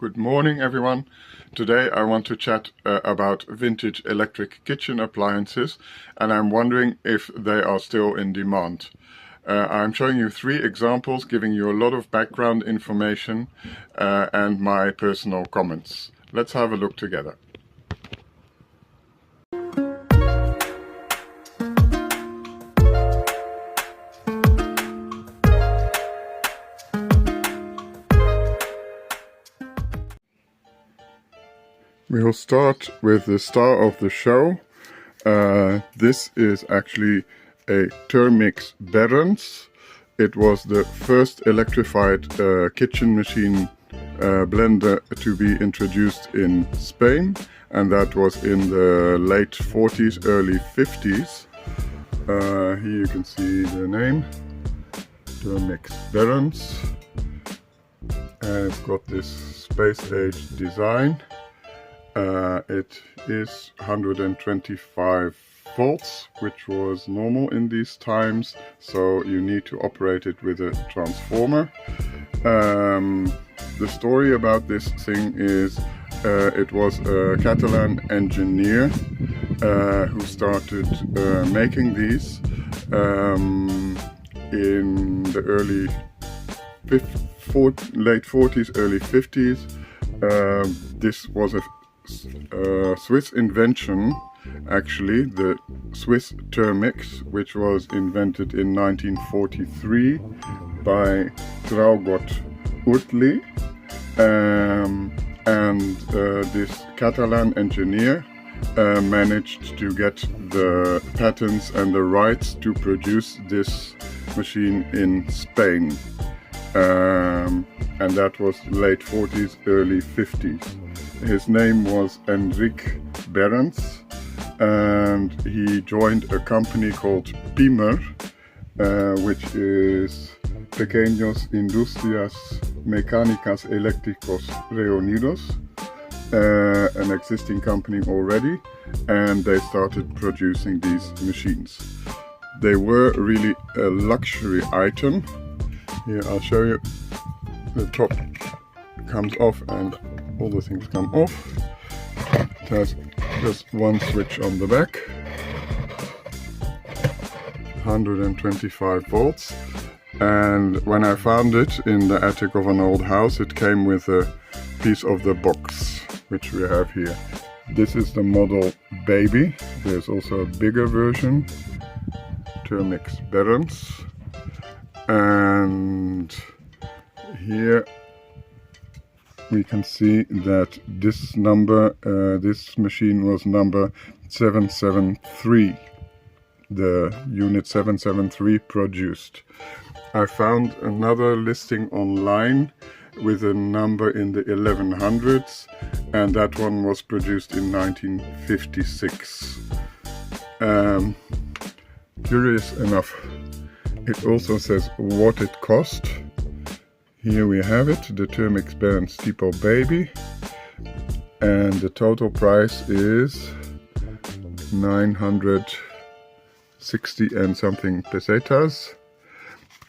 Good morning everyone. Today I want to chat about vintage electric kitchen appliances, and I'm wondering if they are still in demand. I'm showing you 3 examples, giving you a lot of background information and my personal comments. Let's have a look together. We'll start with the star of the show. This is actually a Thermix Barons. It was the first electrified kitchen machine blender to be introduced in Spain, and that was in the late 40s, early 50s. Here you can see the name, Thermix Barons, and it's got this space age design. It is 125 volts, which was normal in these times, so you need to operate it with a transformer. The story about this thing is it was a Catalan engineer who started making these in the late 40s, early 50s. This was a Swiss invention, actually, the Swiss Thermix, which was invented in 1943 by Traugott Uttli, and this Catalan engineer managed to get the patents and the rights to produce this machine in Spain, and that was late 40s, early 50s. His name was Enric Barons, and he joined a company called PIMER, which is Pequeños Industrias Mecánicas Eléctricos Reunidos, an existing company already, and they started producing these machines. They were really a luxury item. Here, I'll show you. The top comes off and all the things come off. It has just one switch on the back, 125 volts, and when I found it in the attic of an old house, it came with a piece of the box, which we have here. This is the model Baby. There's also a bigger version, Thermix Barons, and here we can see that this number, this machine was number 773, the unit 773 produced. I found another listing online with a number in the 1100s, and that one was produced in 1956. Curious enough, it also says what it cost. Here we have it, the Thermix Barons Tipo Baby, and the total price is 960 and something pesetas.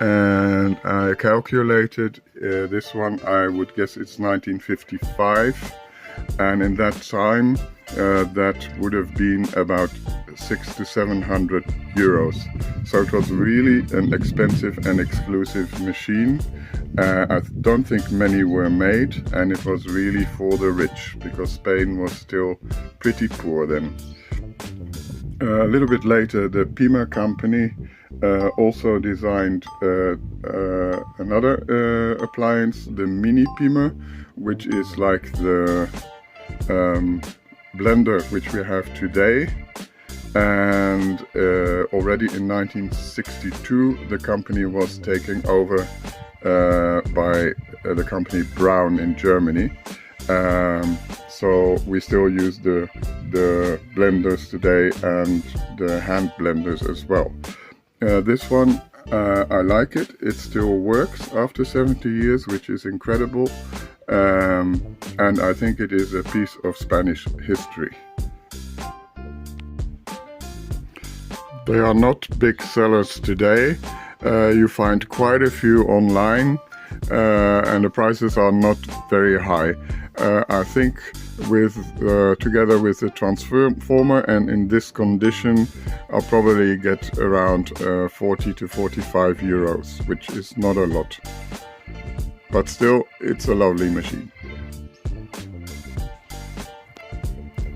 And I calculated this one, I would guess it's 1955, and in that time that would have been about 600 to 700 euros. So it was really an expensive and exclusive machine. I don't think many were made, and it was really for the rich, because Spain was still pretty poor then. A little bit later, the PIMER company also designed another appliance, the Mini PIMER, which is like the blender which we have today. And already in 1962 the company was taken over by the company Braun in Germany. So we still use the blenders today and the hand blenders as well. This one, I like it. It still works after 70 years, which is incredible. And I think it is a piece of Spanish history. They are not big sellers today. You find quite a few online, and the prices are not very high. I think with together with the transformer and in this condition, I'll probably get around 40 to 45 euros, which is not a lot. But still, it's a lovely machine.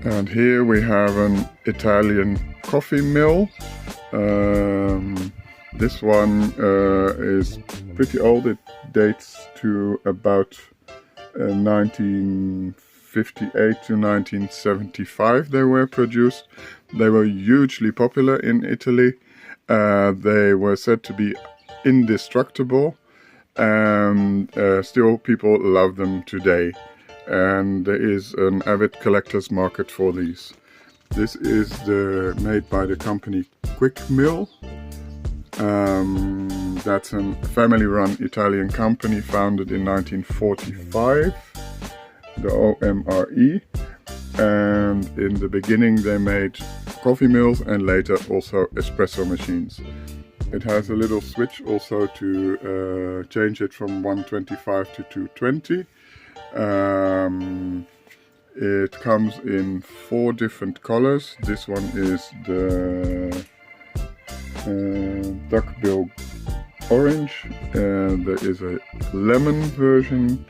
And here we have an Italian coffee mill. This one is pretty old. It dates to about 1958 to 1975 they were produced. They were hugely popular in Italy. They were said to be indestructible, and still people love them today. And there is an avid collector's market for these. This is made by the company Quick Mill. That's a family-run Italian company founded in 1945, the OMRE. And in the beginning they made coffee mills and later also espresso machines. It has a little switch also to change it from 125 to 220. It comes in 4 different colors. This one is the duckbill orange, there is a lemon version,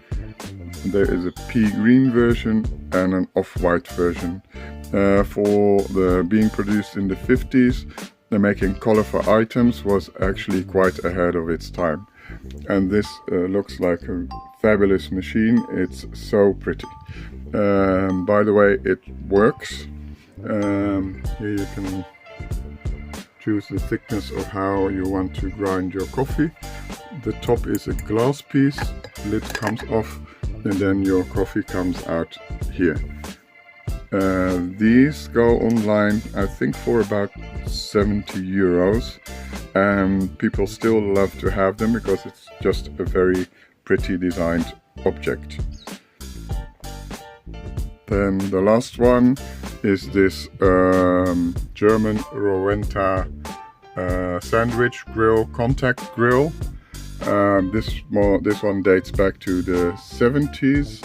there is a pea green version and an off-white version. For the being produced in the 50s, the making color for items was actually quite ahead of its time. And this looks like a fabulous machine. It's so pretty. By the way, it works. Here you can choose the thickness of how you want to grind your coffee. The top is a glass piece, lid comes off, and then your coffee comes out here. These go online, I think, for about 70 euros, and people still love to have them because it's just a very pretty designed object. Then the last one is this German Rowenta sandwich grill, contact grill. This one dates back to the 70s.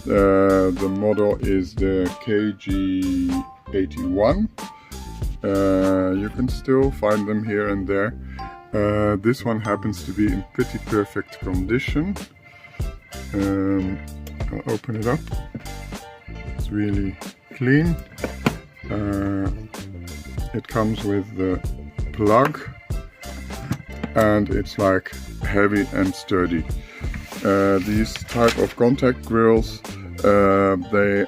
The model is the KG81. You can still find them here and there. This one happens to be in pretty perfect condition. I'll open it up. It's really clean. It comes with the plug and it's like heavy and sturdy. These type of contact grills, they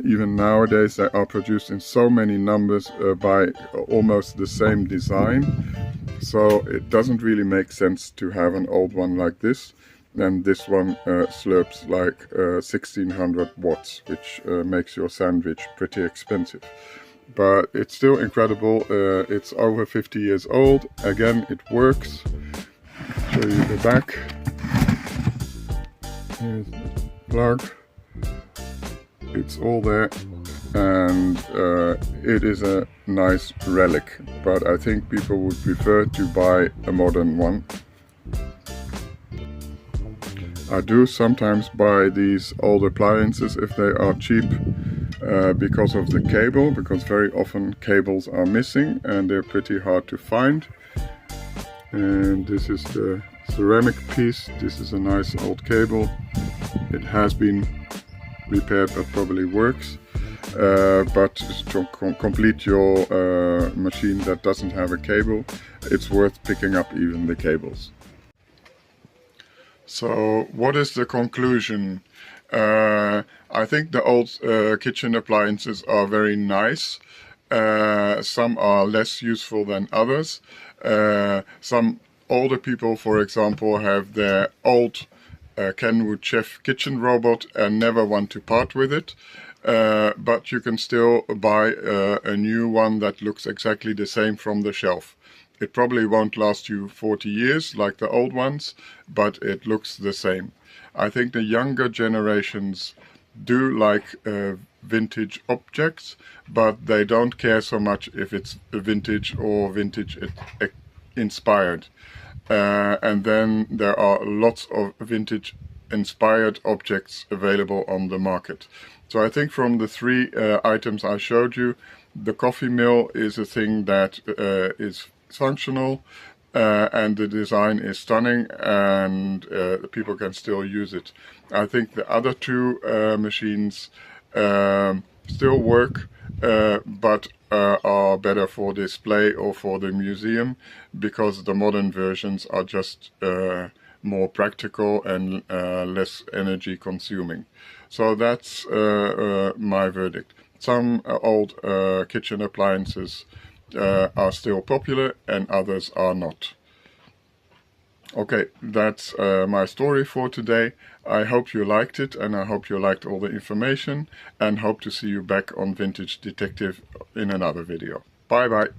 even nowadays they are produced in so many numbers by almost the same design, so it doesn't really make sense to have an old one like this. And this one slurps like 1600 watts, which makes your sandwich pretty expensive. But it's still incredible. It's over 50 years old. Again, it works. Show you the back. Here's the plug. It's all there, and it is a nice relic. But I think people would prefer to buy a modern one. I do sometimes buy these old appliances if they are cheap because of the cable, because very often cables are missing and they're pretty hard to find. And this is the ceramic piece. This is a nice old cable. It has been repaired but probably works. But to complete your machine that doesn't have a cable, it's worth picking up even the cables. So what is the conclusion? I think the old kitchen appliances are very nice. Some are less useful than others. Some older people, for example, have their old Kenwood Chef kitchen robot and never want to part with it. But you can still buy a new one that looks exactly the same from the shelf. It probably won't last you 40 years like the old ones, but it looks the same. I think the younger generations do like vintage objects, but they don't care so much if it's vintage or vintage inspired. and then there are lots of vintage inspired objects available on the market. So I think from the three items I showed you, the coffee mill is a thing that is functional, and the design is stunning, and people can still use it. I think the other two machines still work, but are better for display or for the museum, because the modern versions are just more practical and less energy consuming. So that's my verdict. Some old kitchen appliances are still popular and others are not. Okay, that's my story for today. I hope you liked it, and I hope you liked all the information, and hope to see you back on Vintage Detective in another video. Bye bye.